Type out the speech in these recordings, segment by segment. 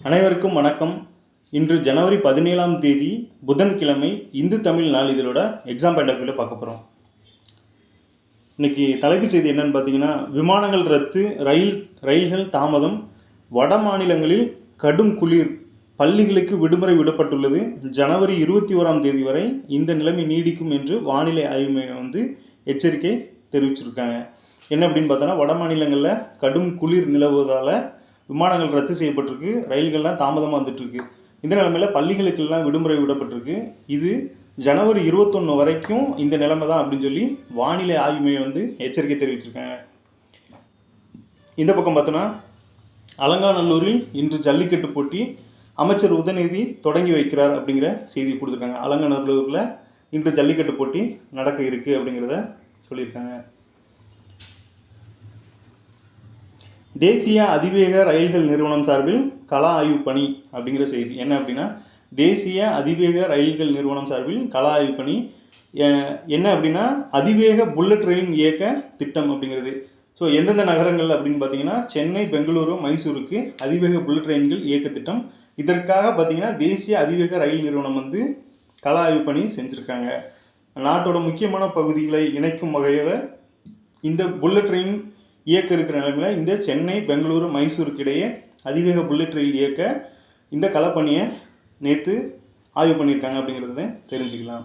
அனைவருக்கும் வணக்கம். இன்று ஜனவரி 17ஆம் தேதி புதன்கிழமை. இந்து தமிழ் நாளிதழோட எக்ஸாம் பாயிண்ட் ஆஃப் வியூவில் பார்க்க போகிறோம். இன்றைக்கி தலைப்புச் செய்தி என்னென்னு பார்த்தீங்கன்னா, விமானங்கள் ரத்து, ரயில்கள் தாமதம், வட மாநிலங்களில் கடும் குளிர், பள்ளிகளுக்கு விடுமுறை விடப்பட்டுள்ளது, ஜனவரி 21ஆம் தேதி வரை இந்த நிலைமை நீடிக்கும் என்று வானிலை ஆய்வு மையம் எச்சரிக்கை தெரிவிச்சிருக்காங்க. என்ன அப்படின்னு பார்த்தோன்னா, வட மாநிலங்களில் கடும் குளிர் நிலவுவதால் விமானங்கள் ரத்து செய்யப்பட்டிருக்கு, ரயில்கள்லாம் தாமதமாக வந்துட்டுருக்கு. இந்த நிலைமையில் பள்ளிகளுக்கெல்லாம் விடுமுறை விடப்பட்டிருக்கு. இது ஜனவரி 21 வரைக்கும் இந்த நிலைமை தான் அப்படின்னு சொல்லி வானிலை ஆய்வு மையம் எச்சரிக்கை தெரிவிச்சிருக்காங்க. இந்த பக்கம் பார்த்தோன்னா, அலங்காநல்லூரில் இன்று ஜல்லிக்கட்டு போட்டி, அமைச்சர் உதயநிதி தொடங்கி வைக்கிறார் அப்படிங்கிற செய்தி கொடுத்துருக்காங்க. அலங்காநல்லூரில் இன்று ஜல்லிக்கட்டு போட்டி நடக்க இருக்குது அப்படிங்கிறத சொல்லியிருக்காங்க. தேசிய அதிவேக ரயில்கள் நிறுவனம் சார்பில் கள ஆய்வு பணி அப்படிங்கிற செய்தி. என்ன அப்படின்னா, தேசிய அதிவேக ரயில்கள் நிறுவனம் சார்பில் கள ஆய்வு பணி என்ன அப்படின்னா, அதிவேக புல்லட் ரயில் இயக்க திட்டம் அப்படிங்கிறது. ஸோ எந்தெந்த நகரங்கள் அப்படின்னு பார்த்தீங்கன்னா, சென்னை, பெங்களூரு, மைசூருக்கு அதிவேக புல்லட் ரயில்கள் இயக்க திட்டம். இதற்காக பார்த்தீங்கன்னா, தேசிய அதிவேக ரயில் நிறுவனம் கள ஆய்வு பணி செஞ்சுருக்காங்க. நாட்டோட முக்கியமான பகுதிகளை இணைக்கும் வகையில் இந்த புல்லட் ரயில் இயக்க இருக்கிற நிலைமையில் இந்த சென்னை, பெங்களூரு, மைசூருக்கு இடையே அதிவேக புல்லட் ரயில் இயக்க இந்த களப்பணியை நேற்று ஆய்வு பண்ணியிருக்காங்க அப்படிங்கிறத தெரிஞ்சுக்கலாம்.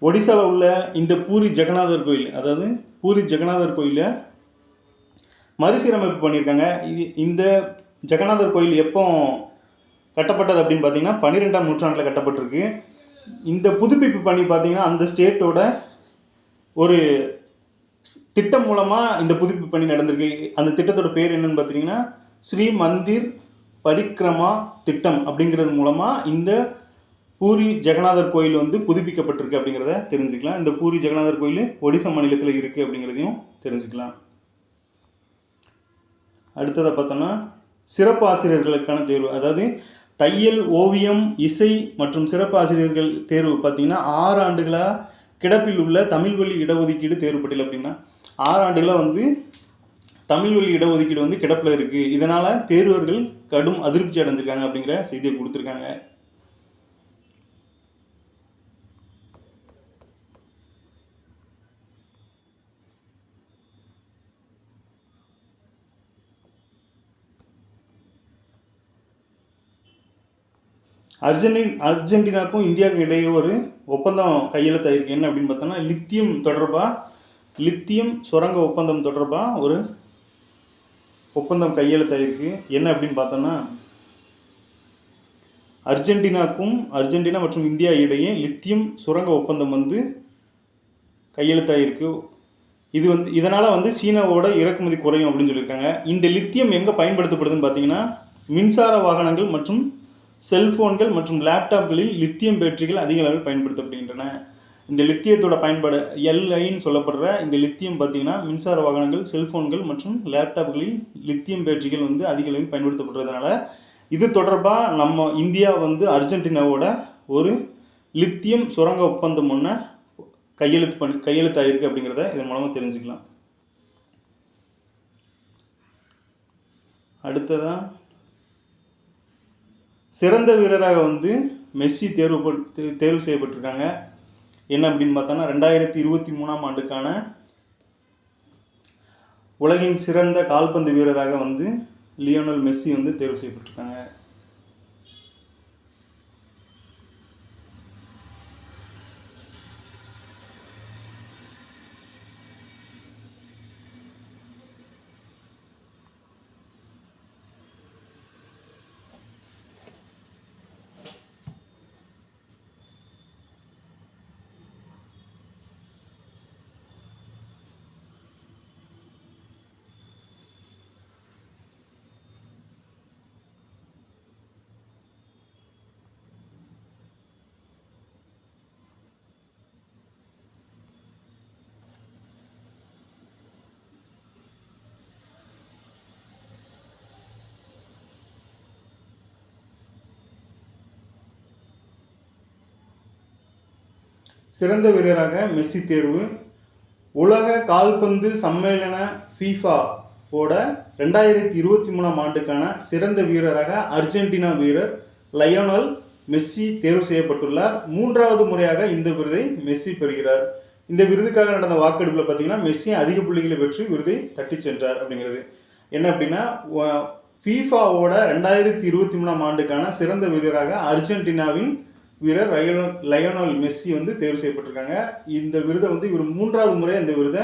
ஒடிசாவில் உள்ள இந்த பூரி ஜெகநாதர் கோயில், அதாவது பூரி ஜெகநாதர் கோயிலில் மறுசீரமைப்பு பண்ணியிருக்காங்க. இந்த ஜெகநாதர் கோயில் எப்போ கட்டப்பட்டது அப்படின்னு பார்த்தீங்கன்னா, 12ஆம் நூற்றாண்டில் கட்டப்பட்டிருக்கு. இந்த புதுப்பிப்பு பணி பார்த்தீங்கன்னா, அந்த ஸ்டேட்டோட ஒரு திட்டம் மூலமாக இந்த புதுப்பிப்பு பணி நடந்திருக்கு. அந்த திட்டத்தோட பேர் என்னன்னு பார்த்தீங்கன்னா, ஸ்ரீ மந்திர் பரிக்ரமா திட்டம் அப்படிங்கிறது மூலமாக இந்த பூரி ஜெகநாதர் கோயில் புதுப்பிக்கப்பட்டிருக்கு அப்படிங்கிறத தெரிஞ்சுக்கலாம். இந்த பூரி ஜெகநாதர் கோயில் ஒடிசா மாநிலத்தில் இருக்குது அப்படிங்கிறதையும் தெரிஞ்சுக்கலாம். அடுத்ததை பார்த்தோன்னா, சிறப்பு ஆசிரியர்களுக்கான தேர்வு, அதாவது தையல், ஓவியம், இசை மற்றும் சிறப்பு ஆசிரியர்கள் தேர்வு பார்த்தீங்கன்னா 6 ஆண்டுகளாக கிடப்பில் உள்ள தமிழ் வழி இடஒதுக்கீடு தேர்வு பட்டியல். அப்படின்னா 6 ஆண்டுகளாக தமிழ் வழி இடஒதுக்கீடு கிடப்பில் இருக்குது. இதனால் தேர்வர்கள் கடும் அதிருப்தி அடைஞ்சிருக்காங்க அப்படிங்கிற செய்தியை கொடுத்துருக்காங்க. அர்ஜென்டினாவுக்கும் இந்தியாவுக்கும் இடையே ஒரு ஒப்பந்தம் கையெழுத்தாயிருக்கு. என்ன அப்படின்னு பார்த்தோன்னா, லித்தியம் சுரங்க ஒப்பந்தம் தொடர்பாக ஒரு ஒப்பந்தம் கையெழுத்தாயிருக்கு. என்ன அப்படின்னு பார்த்தோன்னா, அர்ஜென்டினா மற்றும் இந்தியா இடையே லித்தியம் சுரங்க ஒப்பந்தம் கையெழுத்தாயிருக்கு. இது இதனால் சீனாவோட இறக்குமதி குறையும் அப்படின்னு சொல்லியிருக்காங்க. இந்த லித்தியம் எங்கே பயன்படுத்தப்படுதுன்னு பார்த்தீங்கன்னா, மின்சார வாகனங்கள் மற்றும் செல்ஃபோன்கள் மற்றும் லேப்டாப்களில் லித்தியம் பேட்டரிகள் அதிக அளவில் பயன்படுத்தப்படுகின்றன. இந்த லித்தியத்தோட பயன்பாடு எல்ஐன்னு சொல்லப்படுற இந்த லித்தியம் பார்த்தீங்கன்னா, மின்சார வாகனங்கள், செல்ஃபோன்கள் மற்றும் லேப்டாப்களில் லித்தியம் பேட்டரிகள் அதிக அளவில் பயன்படுத்தப்படுறதுனால இது தொடர்பாக நம்ம இந்தியா அர்ஜென்டினாவோட ஒரு லித்தியம் சுரங்க ஒப்பந்தம் ஒன்று கையெழுத்தாயிருக்கு அப்படிங்கிறத இதன் மூலமாக தெரிஞ்சுக்கலாம். அடுத்ததாக சிறந்த வீரராக மெஸ்ஸி தேர்வு செய்யப்பட்டிருக்காங்க. என்ன அப்படின்னு பார்த்தோன்னா, 2023ஆம் ஆண்டுக்கான உலகின் சிறந்த கால்பந்து வீரராக லியோனல் மெஸ்ஸி தேர்வு செய்யப்பட்டிருக்காங்க. சிறந்த வீரராக மெஸ்ஸி தேர்வு. உலக கால்பந்து சம்மேளன FIFA ஓட 2023ஆம் ஆண்டுக்கான சிறந்த வீரராக அர்ஜென்டினா வீரர் லயோனல் மெஸ்ஸி தேர்வு செய்யப்பட்டுள்ளார். 3வது முறையாக இந்த விருதை மெஸ்ஸி பெறுகிறார். இந்த விருதுக்காக நடந்த வாக்கெடுப்பில் பார்த்தீங்கன்னா மெஸ்ஸி அதிக புள்ளிகளை பெற்று விருதை தட்டிச் சென்றார் அப்படிங்கிறது. என்ன அப்படின்னா FIFAவோட 2023ஆம் ஆண்டுக்கான சிறந்த வீரராக அர்ஜென்டினாவின் வீரர் லயோனல் மெஸ்ஸி வந்து தேர்வு செய்யப்பட்டிருக்காங்க. இந்த விருதை வந்து இவர் 3வது முறை இந்த விருதை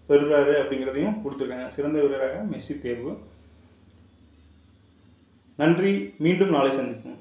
பெறுறாரு அப்படிங்கிறதையும் கொடுத்துருக்காங்க. சிறந்த வீரராக மெஸ்ஸி தேர்வு. நன்றி. மீண்டும் நாளை சந்திப்போம்.